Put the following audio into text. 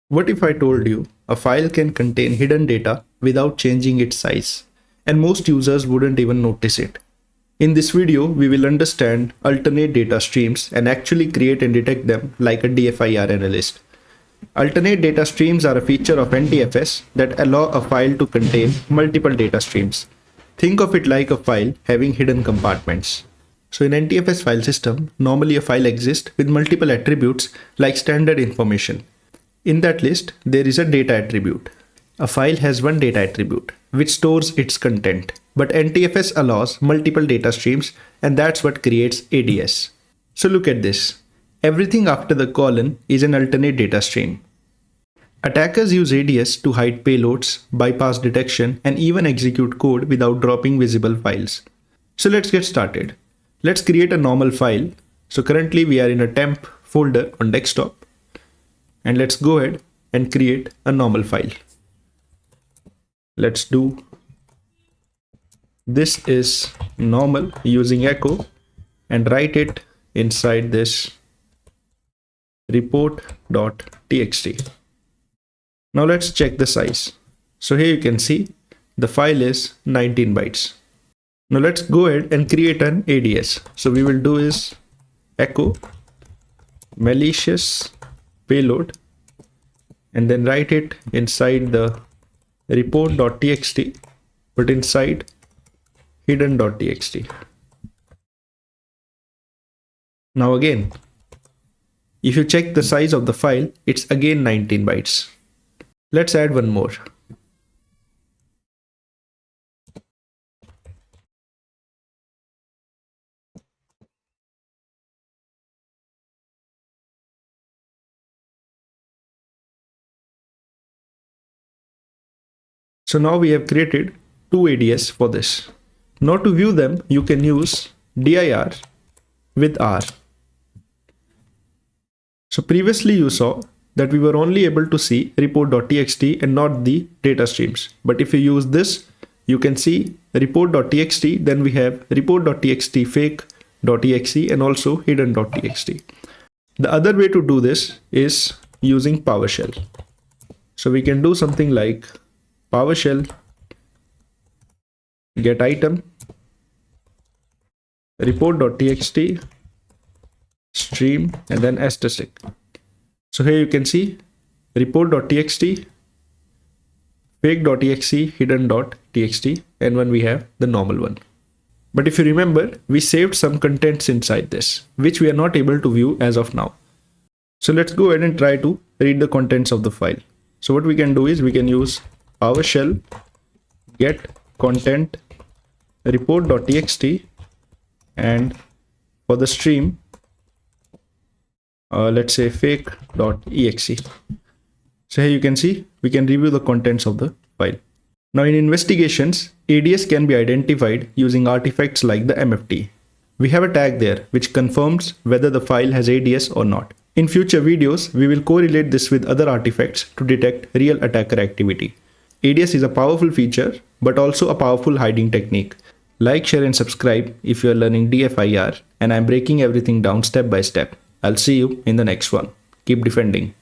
What if I told you a file can contain hidden data without changing its size, and most users wouldn't even notice it? In this video, we will understand alternate data streams and actually create and detect them like a DFIR analyst. Alternate data streams are a feature of NTFS that allow a file to contain multiple data streams. Think of it like a file having hidden compartments. So in NTFS file system, normally a file exists with multiple attributes like standard information. In that list, there is a data attribute. A file has one data attribute, which stores its content. But NTFS allows multiple data streams, and that's what creates ADS. So look at this. Everything after the colon is an alternate data stream. Attackers use ADS to hide payloads, bypass detection, and even execute code without dropping visible files. So let's get started. Let's create a normal file. So currently we are in a temp folder on desktop. And let's go ahead and create a normal file. Let's do this is normal using echo and write it inside this report.txt. Now let's check the size. So here you can see the file is 19 bytes. Now let's go ahead and create an ADS. So we will do is echo malicious payload and then write it inside the report.txt, but inside hidden.txt. Now again, if you check the size of the file, it's again 19 bytes. Let's add one more. So now we have created two ADS for this. Now to view them, you can use DIR with R. So previously you saw that we were only able to see report.txt and not the data streams. But if you use this, you can see report.txt, then we have report.txt, fake.exe, and also hidden.txt. The other way to do this is using PowerShell. So we can do something like PowerShell get item report.txt stream and then asterisk. So here you can see report.txt, fake.exe, hidden.txt, and when we have the normal one. But if you remember, we saved some contents inside this, which we are not able to view as of now. So let's go ahead and try to read the contents of the file. So what we can do is we can use PowerShell get content report.txt, and for the stream, let's say fake.exe. So here you can see we can review the contents of the file. Now in investigations, ADS can be identified using artifacts like the MFT. We have a tag there which confirms whether the file has ADS or not. In future videos, we will correlate this with other artifacts to detect real attacker activity. ADS is a powerful feature, but also a powerful hiding technique. Like, share and subscribe if you are learning DFIR, and I'm breaking everything down step by step. I'll see you in the next one. Keep defending.